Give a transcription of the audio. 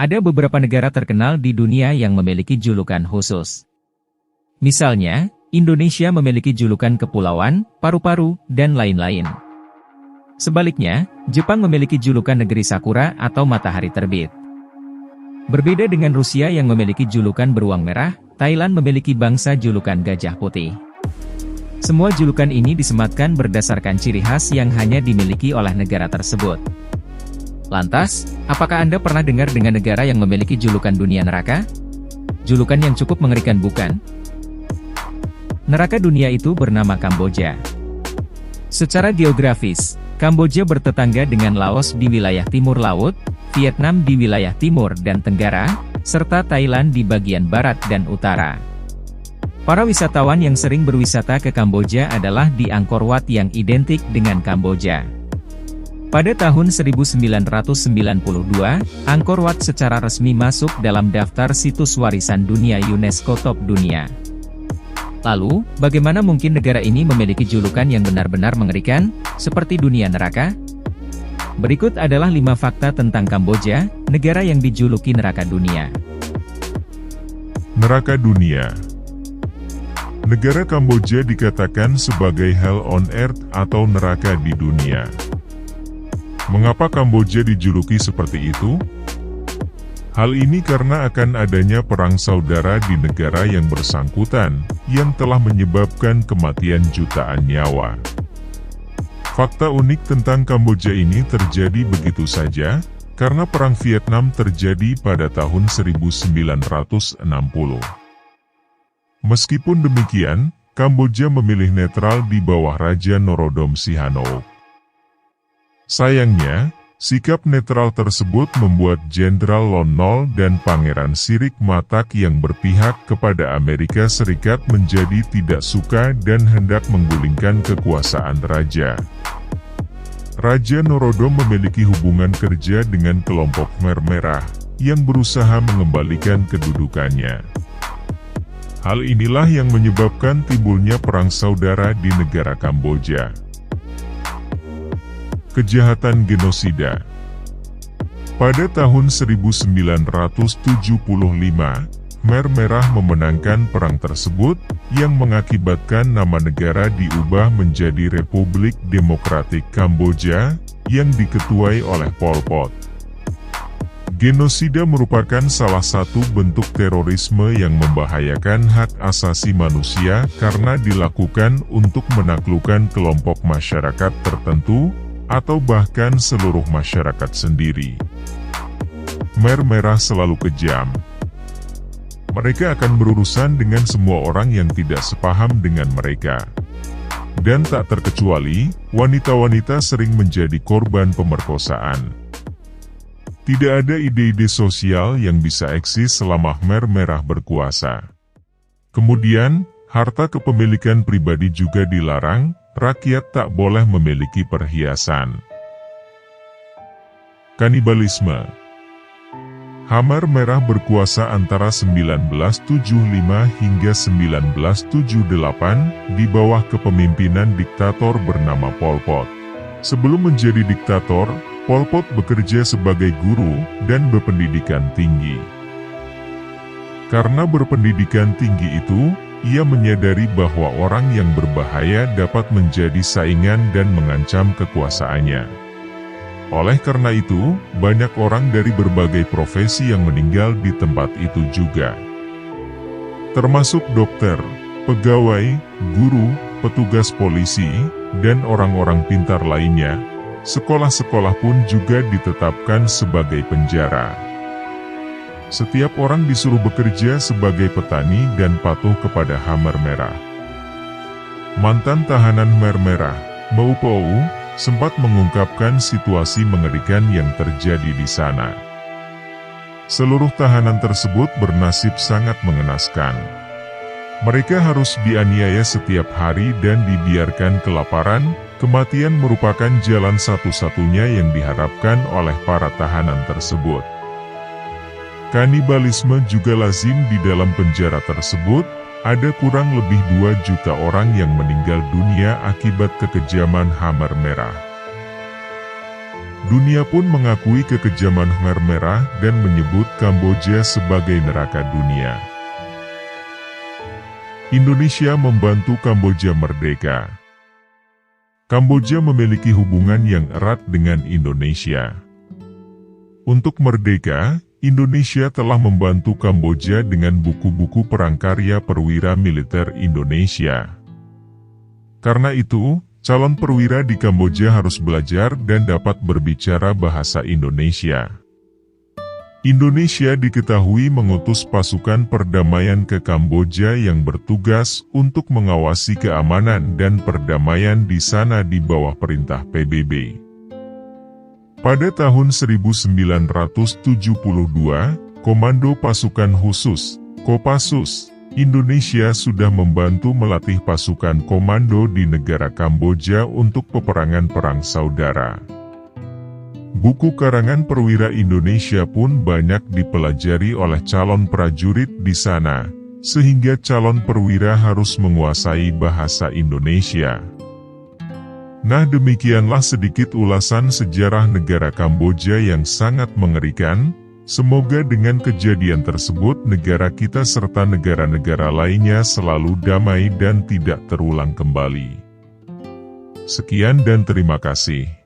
Ada beberapa negara terkenal di dunia yang memiliki julukan khusus. Misalnya, Indonesia memiliki julukan kepulauan, paru-paru, dan lain-lain. Sebaliknya, Jepang memiliki julukan negeri sakura atau matahari terbit. Berbeda dengan Rusia yang memiliki julukan beruang merah, Thailand memiliki bangsa julukan gajah putih. Semua julukan ini disematkan berdasarkan ciri khas yang hanya dimiliki oleh negara tersebut. Lantas, apakah Anda pernah dengar dengan negara yang memiliki julukan dunia neraka? Julukan yang cukup mengerikan bukan? Neraka dunia itu bernama Kamboja. Secara geografis, Kamboja bertetangga dengan Laos di wilayah timur laut, Vietnam di wilayah timur dan tenggara, serta Thailand di bagian barat dan utara. Para wisatawan yang sering berwisata ke Kamboja adalah di Angkor Wat yang identik dengan Kamboja. Pada tahun 1992, Angkor Wat secara resmi masuk dalam daftar situs warisan dunia UNESCO Top Dunia. Lalu, bagaimana mungkin negara ini memiliki julukan yang benar-benar mengerikan, seperti dunia neraka? Berikut adalah 5 fakta tentang Kamboja, negara yang dijuluki neraka dunia. Neraka dunia. Negara Kamboja dikatakan sebagai hell on earth atau neraka di dunia. Mengapa Kamboja dijuluki seperti itu? Hal ini karena akan adanya perang saudara di negara yang bersangkutan, yang telah menyebabkan kematian jutaan nyawa. Fakta unik tentang Kamboja ini terjadi begitu saja, karena Perang Vietnam terjadi pada tahun 1960. Meskipun demikian, Kamboja memilih netral di bawah Raja Norodom Sihanouk. Sayangnya, sikap netral tersebut membuat Jenderal Lon Nol dan Pangeran Sirik Matak yang berpihak kepada Amerika Serikat menjadi tidak suka dan hendak menggulingkan kekuasaan raja. Raja Norodom memiliki hubungan kerja dengan kelompok Khmer Merah, yang berusaha mengembalikan kedudukannya. Hal inilah yang menyebabkan timbulnya perang saudara di negara Kamboja. Kejahatan genosida. Pada tahun 1975, Khmer Merah memenangkan perang tersebut, yang mengakibatkan nama negara diubah menjadi Republik Demokratik Kamboja, yang diketuai oleh Pol Pot. Genosida merupakan salah satu bentuk terorisme yang membahayakan hak asasi manusia karena dilakukan untuk menaklukkan kelompok masyarakat tertentu, atau bahkan seluruh masyarakat sendiri. Khmer Merah selalu kejam. Mereka akan berurusan dengan semua orang yang tidak sepaham dengan mereka. Dan tak terkecuali, wanita-wanita sering menjadi korban pemerkosaan. Tidak ada ide-ide sosial yang bisa eksis selama Khmer Merah berkuasa. Kemudian, harta kepemilikan pribadi juga dilarang. Rakyat tak boleh memiliki perhiasan. Kanibalisme. Khmer Merah berkuasa antara 1975 hingga 1978 di bawah kepemimpinan diktator bernama Pol Pot. Sebelum menjadi diktator, Pol Pot bekerja sebagai guru dan berpendidikan tinggi. Karena berpendidikan tinggi itu, ia menyadari bahwa orang yang berbahaya dapat menjadi saingan dan mengancam kekuasaannya. Oleh karena itu, banyak orang dari berbagai profesi yang meninggal di tempat itu juga. Termasuk dokter, pegawai, guru, petugas polisi, dan orang-orang pintar lainnya. Sekolah-sekolah pun juga ditetapkan sebagai penjara. Setiap orang disuruh bekerja sebagai petani dan patuh kepada Khmer Merah. Mantan tahanan Khmer Merah, Mou Pou, sempat mengungkapkan situasi mengerikan yang terjadi di sana. Seluruh tahanan tersebut bernasib sangat mengenaskan. Mereka harus dianiaya setiap hari dan dibiarkan kelaparan. Kematian merupakan jalan satu-satunya yang diharapkan oleh para tahanan tersebut. Kanibalisme juga lazim di dalam penjara tersebut. Ada kurang lebih 2 juta orang yang meninggal dunia akibat kekejaman Khmer Merah. Dunia pun mengakui kekejaman Khmer Merah dan menyebut Kamboja sebagai neraka dunia. Indonesia membantu Kamboja merdeka. Kamboja memiliki hubungan yang erat dengan Indonesia. Untuk merdeka, Indonesia telah membantu Kamboja dengan buku-buku perangkarya perwira militer Indonesia. Karena itu, calon perwira di Kamboja harus belajar dan dapat berbicara bahasa Indonesia. Indonesia diketahui mengutus pasukan perdamaian ke Kamboja yang bertugas untuk mengawasi keamanan dan perdamaian di sana di bawah perintah PBB. Pada tahun 1972, Komando Pasukan Khusus, Kopassus, Indonesia sudah membantu melatih pasukan komando di negara Kamboja untuk peperangan Perang Saudara. Buku karangan perwira Indonesia pun banyak dipelajari oleh calon prajurit di sana, sehingga calon perwira harus menguasai bahasa Indonesia. Nah, demikianlah sedikit ulasan sejarah negara Kamboja yang sangat mengerikan. Semoga dengan kejadian tersebut negara kita serta negara-negara lainnya selalu damai dan tidak terulang kembali. Sekian dan terima kasih.